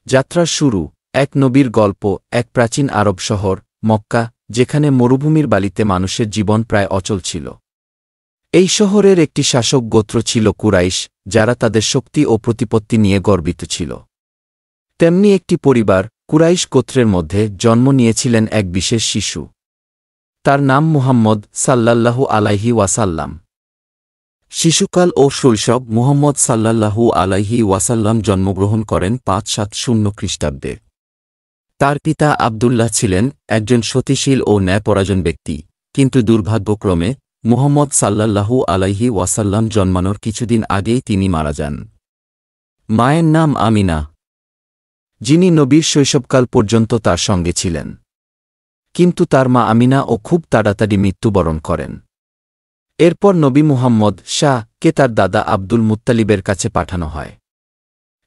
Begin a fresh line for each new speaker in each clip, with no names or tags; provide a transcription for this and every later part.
যাত্রার শুরু। এক নবীর গল্প। এক প্রাচীন আরব শহর মক্কা, যেখানে মরুভূমির বালিতে মানুষের জীবন প্রায় অচল ছিল। এই শহরের একটি শাসক গোত্র ছিল কুরাইশ, যারা তাদের শক্তি ও প্রতিপত্তি নিয়ে গর্বিত ছিল। তেমনি একটি পরিবার, কুরাইশ গোত্রের মধ্যে জন্ম নিয়েছিলেন এক বিশেষ শিশু। তার নাম মুহাম্মদ সাল্লাল্লাহু আলাইহি ওয়াসাল্লাম। শিশুকাল ও শৈশব। মুহাম্মদ সাল্লাল্লাহু আলাইহি ওয়াসাল্লাম জন্মগ্রহণ করেন ৫৭০ খ্রিস্টাব্দে। তার পিতা আবদুল্লাহ ছিলেন একজন সতীশীল ও ন্যায়পরায়ণ ব্যক্তি, কিন্তু দুর্ভাগ্যক্রমে মুহাম্মদ সাল্লাল্লাহু আলাইহি ওয়াসাল্লাম জন্মানোর কিছুদিন আগেই তিনি মারা যান। মায়ের নাম আমিনা, যিনি নবীর শৈশবকাল পর্যন্ত তার সঙ্গে ছিলেন। কিন্তু তার মা আমিনাও খুব তাড়াতাড়ি মৃত্যুবরণ করেন। এরপর নবী মুহাম্মদ কে তার দাদা আব্দুল মুত্তালিবের কাছে পাঠানো হয়।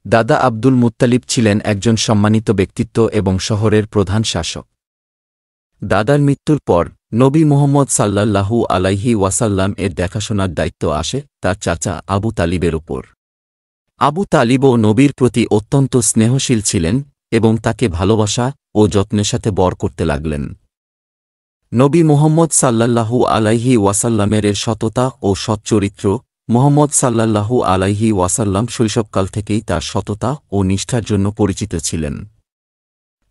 দাদা আব্দুল মুত্তালিব ছিলেন একজন সম্মানিত ব্যক্তিত্ব এবং শহরের প্রধান শাসক। দাদার মৃত্যুর পর নবী মুহাম্মদ সাল্লাল্লাহু আলাইহি ওয়াসাল্লাম এর দেখাশোনার দায়িত্ব আসে তার চাচা আবু তালিবের উপর। আবু তালিবও নবীর প্রতি অত্যন্ত স্নেহশীল ছিলেন এবং তাকে ভালোবাসা ও যত্নের সাথে বর করতে লাগলেন। নবী মুহাম্মদ সাল্লাল্লাহু আলাইহি ওয়াসাল্লামের সততা ও সচ্চরিত্র। মুহাম্মদ সাল্লাল্লাহু আলাইহি ওয়াসাল্লাম শৈশবকাল থেকেই তার সততা ও নিষ্ঠার জন্য পরিচিত ছিলেন।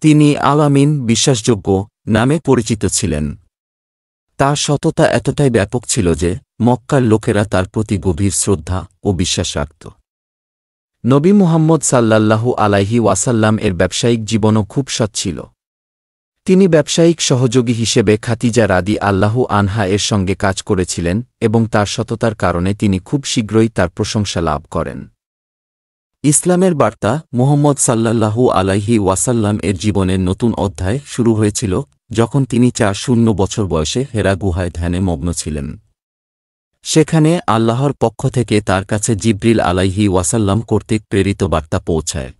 তিনি আল-আমিন, বিশ্বাসযোগ্য নামে পরিচিত ছিলেন। তার সততা এতটাই ব্যাপক ছিল যে মক্কার লোকেরা তার প্রতি গভীর শ্রদ্ধা ও বিশ্বাস রাখত। নবী মুহাম্মদ সাল্লাল্লাহু আলাইহি ওয়াসাল্লাম এর ব্যবসায়িক জীবনও খুব সৎ ছিল। তিনি ব্যবসায়িক সহযোগী হিসেবে খাদিজা রাদিয়াল্লাহু আনহা এর সঙ্গে কাজ করেছিলেন এবং তার সততার কারণে তিনি খুব শীঘ্রই তার প্রশংসা লাভ করেন। ইসলামের বার্তা। মুহাম্মদ সাল্লাল্লাহু আলাইহি ওয়াসাল্লাম এর জীবনের নতুন অধ্যায় শুরু হয়েছিল যখন তিনি ৪০ বছর বয়সে হেরা গুহায় ধ্যানে মগ্ন ছিলেন। সেখানে আল্লাহর পক্ষ থেকে তার কাছে জিবরিল আলাইহি ওয়াসাল্লাম কর্তৃক প্রেরিত বার্তা পৌঁছায়।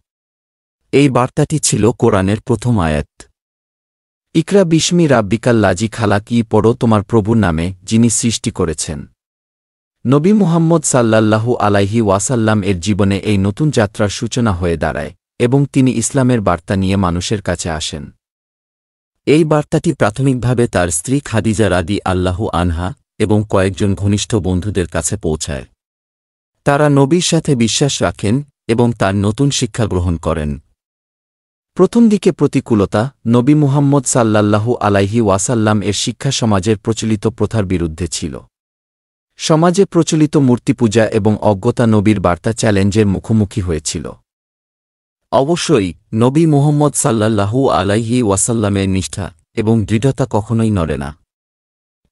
এই বার্তাটি ছিল কোরআনের প্রথম আয়াত। ইকরা বিস্মি রাব্বিকাল্লাযী খালাক, পড়ো তোমার প্রভুর নামে যিনি সৃষ্টি করেছেন। নবী মুহাম্মদ সাল্লাল্লাহু আলাইহি ওয়াসাল্লাম এর জীবনে এই নতুন যাত্রার সূচনা হয়ে দাঁড়ায় এবং তিনি ইসলামের বার্তা নিয়ে মানুষের কাছে আসেন। এই বার্তাটি প্রাথমিকভাবে তার স্ত্রী খাদিজা রাদিয়াল্লাহু আনহা এবং কয়েকজন ঘনিষ্ঠ বন্ধুদের কাছে পৌঁছায়। তারা নবীর সাথে বিশ্বাস রাখেন এবং তার নতুন শিক্ষা গ্রহণ করেন। প্রথম দিকে প্রতিকূলতা। নবী মুহাম্মদ সাল্লাল্লাহু আলাইহি ওয়াসাল্লাম এর শিক্ষা সমাজের প্রচলিত প্রথার বিরুদ্ধে ছিল। সমাজে প্রচলিত মূর্তিপূজা এবং অজ্ঞতা নবীর বার্তা চ্যালেঞ্জের মুখোমুখি হয়েছিল। অবশ্যই নবী মুহাম্মদ সাল্লাল্লাহু আলাইহি ওয়াসাল্লামের নিষ্ঠা এবং দৃঢ়তা কখনোই নড়ে না।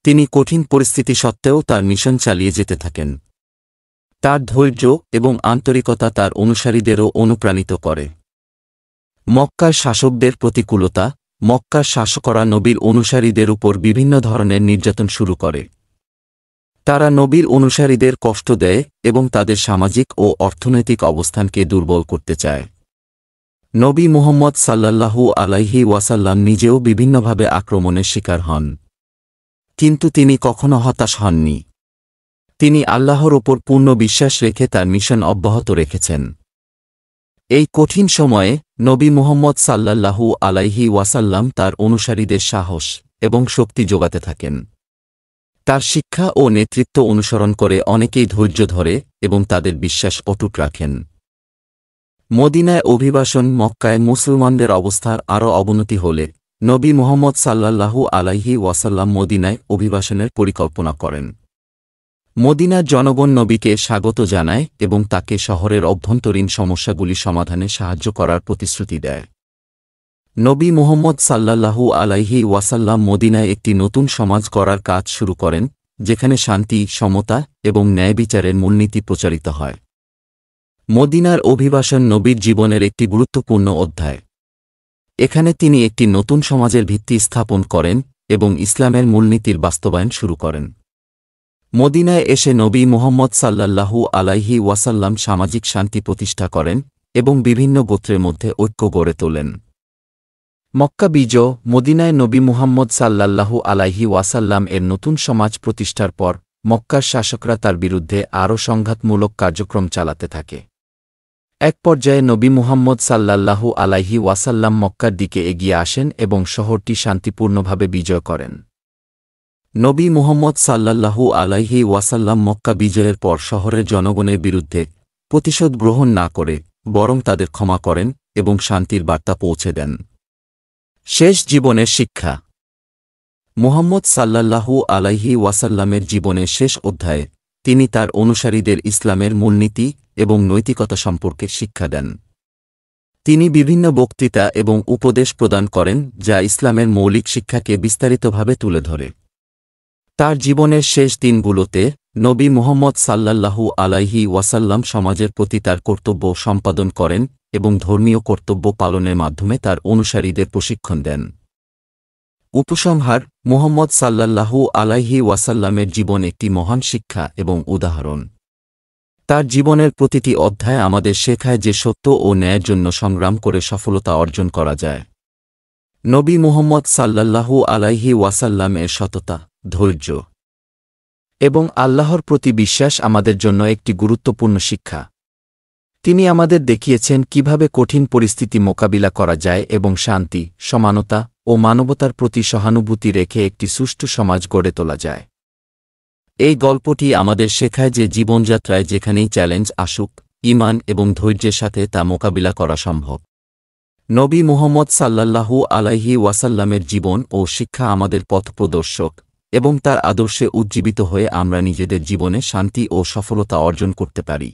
তিনি কঠিন পরিস্থিতি সত্ত্বেও তার মিশন চালিয়ে যেতে থাকেন। তার ধৈর্য এবং আন্তরিকতা তার অনুসারীদেরও অনুপ্রাণিত করে। মক্কার শাসকদের প্রতিকূলতা। মক্কার শাসকরা নবীর অনুসারীদের উপর বিভিন্ন ধরনের নির্যাতন শুরু করে। তারা নবীর অনুসারীদের কষ্ট দেয় এবং তাদের সামাজিক ও অর্থনৈতিক অবস্থানকে দুর্বল করতে চায়। নবী মুহাম্মদ সাল্লাল্লাহু আলাইহি ওয়াসাল্লাম নিজেও বিভিন্নভাবে আক্রমণের শিকার হন, কিন্তু তিনি কখনো হতাশ হননি। তিনি আল্লাহর ওপর পূর্ণ বিশ্বাস রেখে তার মিশন অব্যাহত রেখেছেন। এই কঠিন সময়ে নবী মুহাম্মদ সাল্লাল্লাহু আলাইহি ওয়াসাল্লাম তার অনুসারীদের সাহস এবং শক্তি যোগাতে থাকেন। তার শিক্ষা ও নেতৃত্ব অনুসরণ করে অনেকেই ধৈর্য ধরে এবং তাদের বিশ্বাস অটুট রাখেন। মদিনায় অভিবাসন। মক্কায় মুসলমানদের অবস্থার আরও অবনতি হলে নবী মুহাম্মদ সাল্লাল্লাহু আলাইহি ওয়াসাল্লাম মদিনায় অভিবাসনের পরিকল্পনা করেন। মদিনার জনগণ নবীকে স্বাগত জানায় এবং তাকে শহরের অভ্যন্তরীণ সমস্যাগুলি সমাধানে সাহায্য করার প্রতিশ্রুতি দেয়। নবী মুহাম্মদ সাল্লাল্লাহু আলাইহি ওয়াসাল্লাম মদিনায় একটি নতুন সমাজ গড়ার কাজ শুরু করেন, যেখানে শান্তি, সমতা এবং ন্যায়বিচারের মূলনীতি প্রচারিত হয়। মদিনার অভিবাসন নবীর জীবনের একটি গুরুত্বপূর্ণ অধ্যায়। এখানে তিনি একটি নতুন সমাজের ভিত্তি স্থাপন করেন এবং ইসলামের মূলনীতির বাস্তবায়ন শুরু করেন। মদিনায় এসে নবী মুহাম্মদ সাল্লাল্লাহু আলাইহি ওয়াসাল্লাম সামাজিক শান্তি প্রতিষ্ঠা করেন এবং বিভিন্ন গোত্রের মধ্যে ঐক্য গড়ে তোলেন। মক্কা বিজয়। মদিনায় নবী মুহাম্মদ সাল্লাল্লাহু আলাইহি ওয়াসাল্লাম এর নতুন সমাজ প্রতিষ্ঠার পর মক্কার শাসকরা তার বিরুদ্ধে আরও সংঘাতমূলক কার্যক্রম চালাতে থাকে। এক পর্যায়ে নবী মুহাম্মদ সাল্লাল্লাহু আলাইহি ওয়াসাল্লাম মক্কার দিকে এগিয়ে আসেন এবং শহরটি শান্তিপূর্ণভাবে বিজয় করেন। নবী মুহাম্মদ সাল্লাল্লাহু আলাইহি ওয়াসাল্লাম মক্কা বিজয়ের পর শহরের জনগণের বিরুদ্ধে প্রতিশোধ গ্রহণ না করে বরং তাদের ক্ষমা করেন এবং শান্তির বার্তা পৌঁছে দেন। শেষ জীবনের শিক্ষা। মুহাম্মদ সাল্লাল্লাহু আলাইহি ওয়াসাল্লামের জীবনের শেষ অধ্যায়ে তিনি তার অনুসারীদের ইসলামের মূলনীতি এবং নৈতিকতা সম্পর্কে শিক্ষা দেন। তিনি বিভিন্ন বক্তৃতা এবং উপদেশ প্রদান করেন যা ইসলামের মৌলিক শিক্ষাকে বিস্তারিতভাবে তুলে ধরে। তার জীবনের শেষ দিনগুলোতে নবী মুহাম্মদ সাল্লাল্লাহু আলাইহি ওয়াসাল্লাম সমাজের প্রতি তার কর্তব্য সম্পাদন করেন এবং ধর্মীয় কর্তব্য পালনের মাধ্যমে তার অনুসারীদের প্রশিক্ষণ দেন। উপসংহার: মুহাম্মদ সাল্লাল্লাহু আলাইহি ওয়াসাল্লামের জীবন একটি মহান শিক্ষা এবং উদাহরণ। তার জীবনের প্রতিটি অধ্যায় আমাদের শেখায় যে সত্য ও ন্যায়ের জন্য সংগ্রাম করে সফলতা অর্জন করা যায়। নবী মুহাম্মদ সাল্লাল্লাহু আলাইহি ওয়াসাল্লামের সততা, ধৈর্য এবং আল্লাহর প্রতি বিশ্বাস আমাদের জন্য একটি গুরুত্বপূর্ণ শিক্ষা। তিনি আমাদের দেখিয়েছেন কিভাবে কঠিন পরিস্থিতি মোকাবিলা করা যায় এবং শান্তি, সমানতা ও মানবতার প্রতি সহানুভূতি রেখে একটি সুষ্ঠু সমাজ গড়ে তোলা যায়। এই গল্পটি আমাদের শেখায় যে জীবনযাত্রায় যেখানেই চ্যালেঞ্জ আসুক, ঈমান এবং ধৈর্যের সাথে তা মোকাবিলা করা সম্ভব। নবী মুহাম্মদ সাল্লাল্লাহু আলাইহি ওয়াসাল্লামের জীবন ও শিক্ষা আমাদের পথপ্রদর্শক এবং তার আদর্শে উজ্জীবিত হয়ে আমরা নিজেদের জীবনে শান্তি ও সফলতা অর্জন করতে পারি।